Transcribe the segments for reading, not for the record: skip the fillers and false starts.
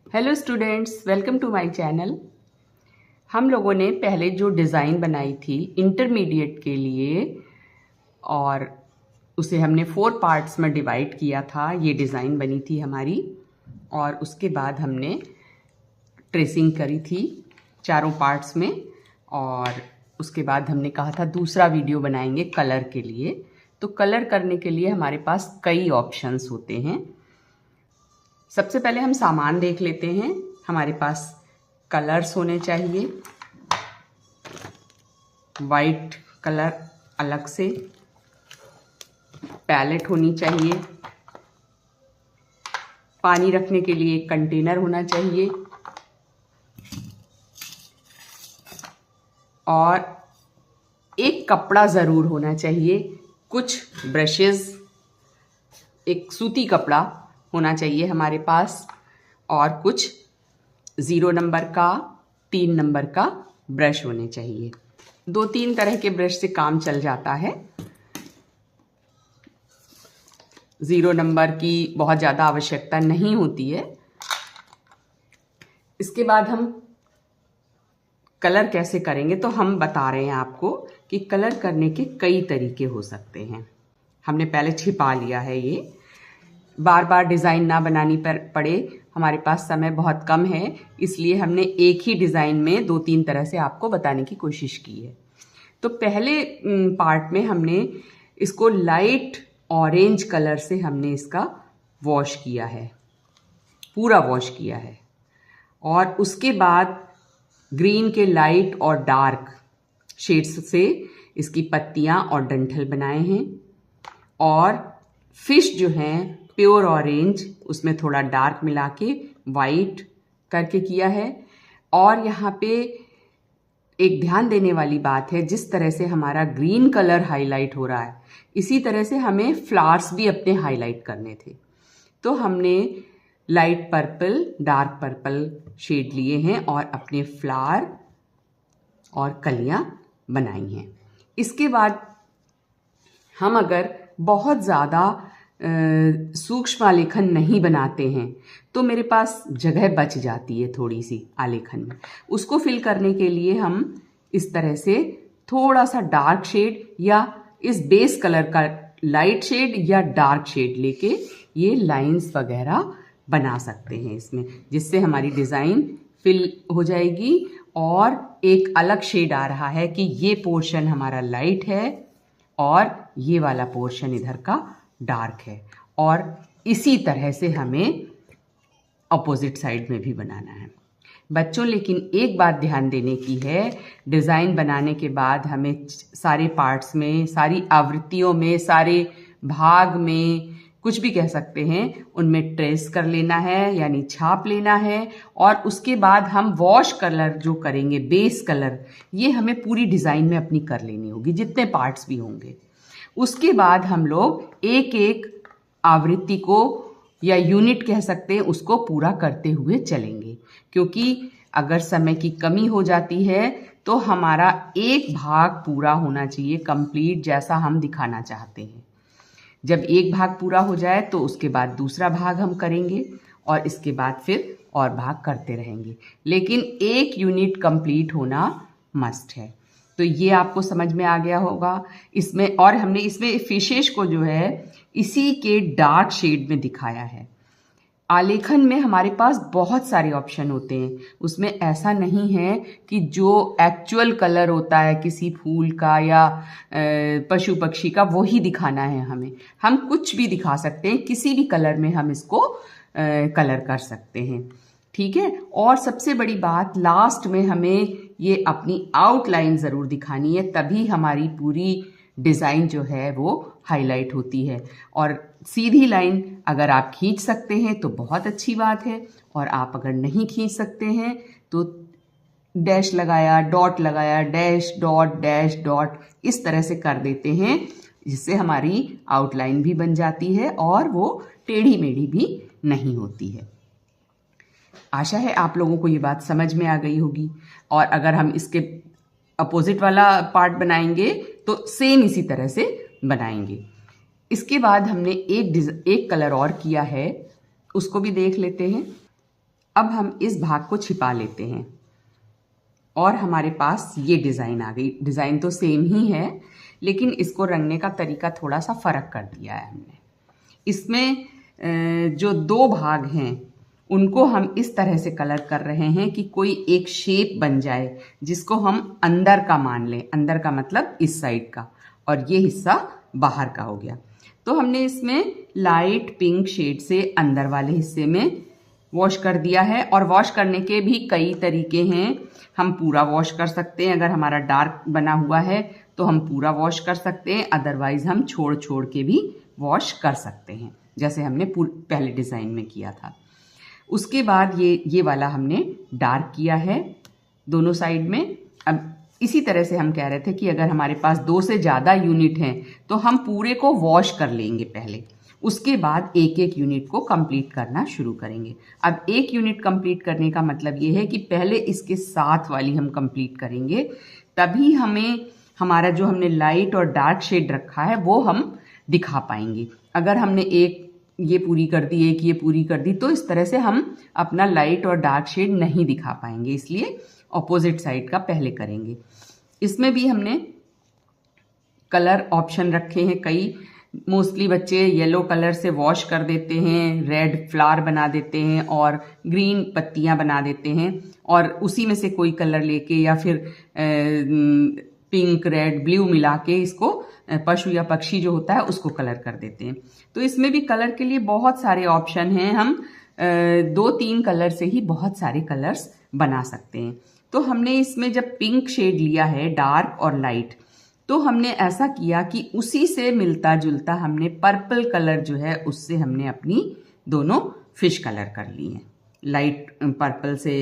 Hello students, welcome to my channel. हम लोगों ने पहले जो डिज़ाइन बनाई थी इंटरमीडिएट के लिए और उसे हमने 4 पार्ट्स में डिवाइड किया था। ये डिज़ाइन बनी थी हमारी और उसके बाद हमने ट्रेसिंग करी थी चारों पार्ट्स में। और उसके बाद हमने कहा था दूसरा वीडियो बनाएंगे कलर के लिए। तो कलर करने के लिए हमारे पास कई ऑप्शंस होते हैं। सबसे पहले हम सामान देख लेते हैं। हमारे पास कलर्स होने चाहिए, वाइट कलर अलग से, पैलेट होनी चाहिए, पानी रखने के लिए एक कंटेनर होना चाहिए और एक कपड़ा ज़रूर होना चाहिए। कुछ ब्रशेस, एक सूती कपड़ा होना चाहिए हमारे पास और कुछ 0 नंबर का 3 नंबर का ब्रश होने चाहिए। 2-3 तरह के ब्रश से काम चल जाता है। 0 नंबर की बहुत ज़्यादा आवश्यकता नहीं होती है। इसके बाद हम कलर कैसे करेंगे तो हम बता रहे हैं आपको कि कलर करने के कई तरीके हो सकते हैं। हमने पहले छिपा लिया है। ये बार बार डिज़ाइन ना बनानी पड़े, हमारे पास समय बहुत कम है, इसलिए हमने एक ही डिज़ाइन में 2-3 तरह से आपको बताने की कोशिश की है। तो पहले पार्ट में हमने इसको लाइट ऑरेंज कलर से हमने इसका वॉश किया है, पूरा वॉश किया है। और उसके बाद ग्रीन के लाइट और डार्क शेड्स से इसकी पत्तियां और डंठल बनाए हैं। और फिश जो हैं प्योर ऑरेंज, उसमें थोड़ा डार्क मिला के वाइट करके किया है। और यहाँ पे एक ध्यान देने वाली बात है, जिस तरह से हमारा ग्रीन कलर हाईलाइट हो रहा है, इसी तरह से हमें फ्लावर्स भी अपने हाईलाइट करने थे। तो हमने light purple, dark purple shade लिए हैं और अपने फ्लावर और कलियां बनाई हैं। इसके बाद हम अगर बहुत ज़्यादा सूक्ष्म आलेखन नहीं बनाते हैं तो मेरे पास जगह बच जाती है थोड़ी सी आलेखन में। उसको फिल करने के लिए हम इस तरह से थोड़ा सा डार्क शेड या इस बेस कलर का लाइट शेड या डार्क शेड लेके ये लाइंस वगैरह बना सकते हैं इसमें, जिससे हमारी डिज़ाइन फिल हो जाएगी। और एक अलग शेड आ रहा है कि ये पोर्शन हमारा लाइट है और ये वाला पोर्शन इधर का डार्क है। और इसी तरह से हमें अपोजिट साइड में भी बनाना है बच्चों। लेकिन एक बात ध्यान देने की है, डिज़ाइन बनाने के बाद हमें सारे पार्ट्स में, सारी आवृत्तियों में, सारे भाग में, कुछ भी कह सकते हैं, उनमें ट्रेस कर लेना है, यानी छाप लेना है। और उसके बाद हम वॉश कलर जो करेंगे, बेस कलर, ये हमें पूरी डिज़ाइन में अपनी कर लेनी होगी, जितने पार्ट्स भी होंगे। उसके बाद हम लोग एक एक आवृत्ति को या यूनिट कह सकते हैं, उसको पूरा करते हुए चलेंगे। क्योंकि अगर समय की कमी हो जाती है तो हमारा एक भाग पूरा होना चाहिए, कंप्लीट, जैसा हम दिखाना चाहते हैं। जब एक भाग पूरा हो जाए तो उसके बाद दूसरा भाग हम करेंगे और इसके बाद फिर और भाग करते रहेंगे। लेकिन एक यूनिट कंप्लीट होना मस्ट है। तो ये आपको समझ में आ गया होगा इसमें। और हमने इसमें फिशेस को जो है इसी के डार्क शेड में दिखाया है। आलेखन में हमारे पास बहुत सारे ऑप्शन होते हैं, उसमें ऐसा नहीं है कि जो एक्चुअल कलर होता है किसी फूल का या पशु पक्षी का वही दिखाना है हमें। हम कुछ भी दिखा सकते हैं, किसी भी कलर में हम इसको कलर कर सकते हैं, ठीक है। और सबसे बड़ी बात, लास्ट में हमें ये अपनी आउटलाइन ज़रूर दिखानी है, तभी हमारी पूरी डिज़ाइन जो है वो हाईलाइट होती है। और सीधी लाइन अगर आप खींच सकते हैं तो बहुत अच्छी बात है, और आप अगर नहीं खींच सकते हैं तो डैश लगाया, डॉट लगाया, डैश डॉट डैश डॉट, इस तरह से कर देते हैं, जिससे हमारी आउटलाइन भी बन जाती है और वो टेढ़ी मेढ़ी भी नहीं होती है। आशा है आप लोगों को ये बात समझ में आ गई होगी। और अगर हम इसके अपोजिट वाला पार्ट बनाएंगे तो सेम इसी तरह से बनाएंगे। इसके बाद हमने एक कलर और किया है, उसको भी देख लेते हैं। अब हम इस भाग को छिपा लेते हैं और हमारे पास ये डिज़ाइन आ गई। डिज़ाइन तो सेम ही है, लेकिन इसको रंगने का तरीका थोड़ा सा फ़र्क कर दिया है हमने। इसमें जो दो भाग हैं उनको हम इस तरह से कलर कर रहे हैं कि कोई एक शेप बन जाए जिसको हम अंदर का मान लें। अंदर का मतलब इस साइड का, और ये हिस्सा बाहर का हो गया। तो हमने इसमें लाइट पिंक शेड से अंदर वाले हिस्से में वॉश कर दिया है। और वॉश करने के भी कई तरीके हैं। हम पूरा वॉश कर सकते हैं, अगर हमारा डार्क बना हुआ है तो हम पूरा वॉश कर सकते हैं, अदरवाइज हम छोड़ छोड़ के भी वॉश कर सकते हैं, जैसे हमने पहले डिज़ाइन में किया था। उसके बाद ये वाला हमने डार्क किया है दोनों साइड में। अब इसी तरह से हम कह रहे थे कि अगर हमारे पास 2 से ज़्यादा यूनिट हैं तो हम पूरे को वॉश कर लेंगे पहले, उसके बाद एक एक यूनिट को कंप्लीट करना शुरू करेंगे। अब एक यूनिट कंप्लीट करने का मतलब ये है कि पहले इसके साथ वाली हम कंप्लीट करेंगे, तभी हमें हमारा जो हमने लाइट और डार्क शेड रखा है वो हम दिखा पाएंगे। अगर हमने एक ये पूरी कर दी, एक ये पूरी कर दी, तो इस तरह से हम अपना लाइट और डार्क शेड नहीं दिखा पाएंगे, इसलिए ऑपोजिट साइड का पहले करेंगे। इसमें भी हमने कलर ऑप्शन रखे हैं कई। मोस्टली बच्चे येलो कलर से वॉश कर देते हैं, रेड फ्लावर बना देते हैं और ग्रीन पत्तियां बना देते हैं, और उसी में से कोई कलर लेके या फिर पिंक रेड ब्लू मिला के इसको पशु या पक्षी जो होता है उसको कलर कर देते हैं। तो इसमें भी कलर के लिए बहुत सारे ऑप्शन हैं। हम 2-3 कलर से ही बहुत सारे कलर्स बना सकते हैं। तो हमने इसमें जब पिंक शेड लिया है, डार्क और लाइट, तो हमने ऐसा किया कि उसी से मिलता जुलता हमने पर्पल कलर जो है उससे हमने अपनी दोनों फिश कलर कर ली हैं। लाइट पर्पल से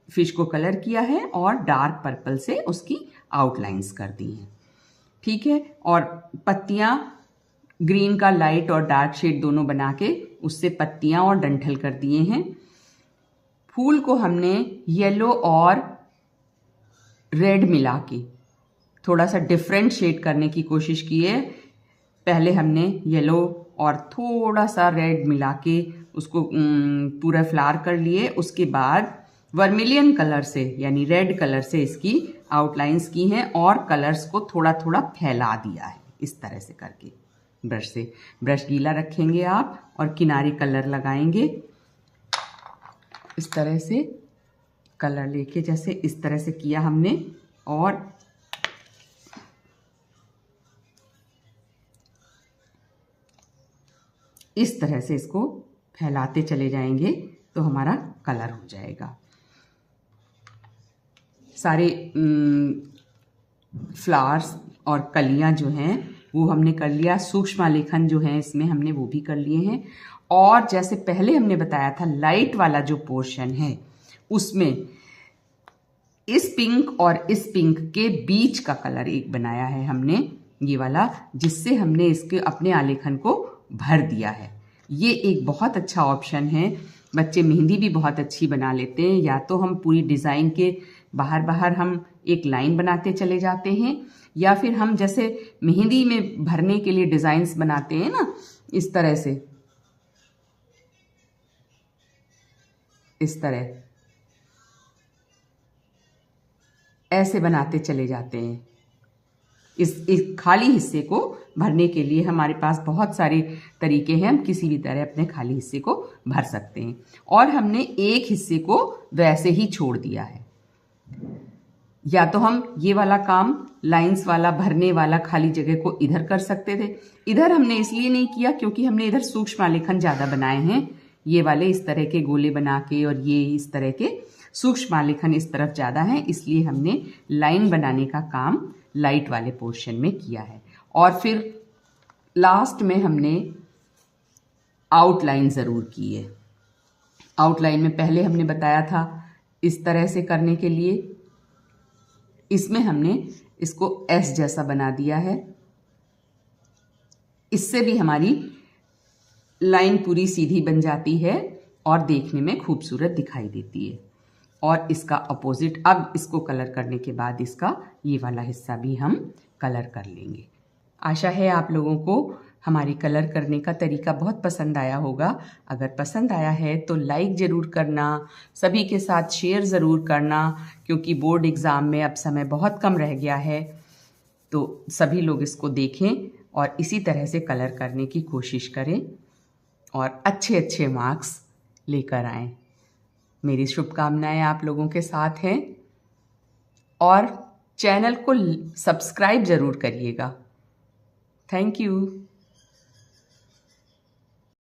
फिश को कलर किया है और डार्क पर्पल से उसकी आउटलाइंस कर दी हैं। ठीक है, और पत्तियां ग्रीन का लाइट और डार्क शेड दोनों बना के उससे पत्तियां और डंठल कर दिए हैं। फूल को हमने येलो और रेड मिला के थोड़ा सा डिफरेंट शेड करने की कोशिश की है। पहले हमने येलो और थोड़ा सा रेड मिला के उसको पूरा फ्लावर कर लिए। उसके बाद वर्मिलियन कलर से यानी रेड कलर से इसकी आउटलाइंस की हैं और कलर्स को थोड़ा थोड़ा फैला दिया है इस तरह से करके ब्रश से। ब्रश गीला रखेंगे आप और किनारे कलर लगाएंगे इस तरह से, कलर लेके जैसे इस तरह से किया हमने, और इस तरह से इसको फैलाते चले जाएंगे तो हमारा कलर हो जाएगा। सारे फ्लावर्स और कलियां जो हैं वो हमने कर लिया। सूक्ष्म आलेखन जो है इसमें हमने वो भी कर लिए हैं। और जैसे पहले हमने बताया था, लाइट वाला जो पोर्शन है उसमें इस पिंक और इस पिंक के बीच का कलर एक बनाया है हमने, ये वाला, जिससे हमने इसके अपने आलेखन को भर दिया है। ये एक बहुत अच्छा ऑप्शन है। बच्चे मेहंदी भी बहुत अच्छी बना लेते हैं। या तो हम पूरी डिज़ाइन के बाहर बाहर हम एक लाइन बनाते चले जाते हैं, या फिर हम जैसे मेहंदी में भरने के लिए डिज़ाइंस बनाते हैं ना, इस तरह से, इस तरह ऐसे बनाते चले जाते हैं। इस खाली हिस्से को भरने के लिए हमारे पास बहुत सारे तरीके हैं। हम किसी भी तरह अपने खाली हिस्से को भर सकते हैं। और हमने एक हिस्से को वैसे ही छोड़ दिया है। या तो हम ये वाला काम लाइंस वाला भरने वाला खाली जगह को इधर कर सकते थे। इधर हमने इसलिए नहीं किया क्योंकि हमने इधर सूक्ष्म आलेखन ज़्यादा बनाए हैं। ये वाले इस तरह के गोले बना के और ये इस तरह के सूक्ष्म आलेखन इस तरफ ज़्यादा है, इसलिए हमने लाइन बनाने का काम लाइट वाले पोर्शन में किया है। और फिर लास्ट में हमने आउटलाइन ज़रूर की है। आउटलाइन में पहले हमने बताया था इस तरह से करने के लिए, इसमें हमने इसको एस जैसा बना दिया है। इससे भी हमारी लाइन पूरी सीधी बन जाती है और देखने में खूबसूरत दिखाई देती है। और इसका अपोजिट, अब इसको कलर करने के बाद इसका ये वाला हिस्सा भी हम कलर कर लेंगे। आशा है आप लोगों को हमारी कलर करने का तरीका बहुत पसंद आया होगा। अगर पसंद आया है तो लाइक ज़रूर करना, सभी के साथ शेयर ज़रूर करना, क्योंकि बोर्ड एग्ज़ाम में अब समय बहुत कम रह गया है। तो सभी लोग इसको देखें और इसी तरह से कलर करने की कोशिश करें और अच्छे अच्छे मार्क्स लेकर आएं। मेरी शुभकामनाएं आप लोगों के साथ हैं और चैनल को सब्सक्राइब ज़रूर करिएगा। Thank you.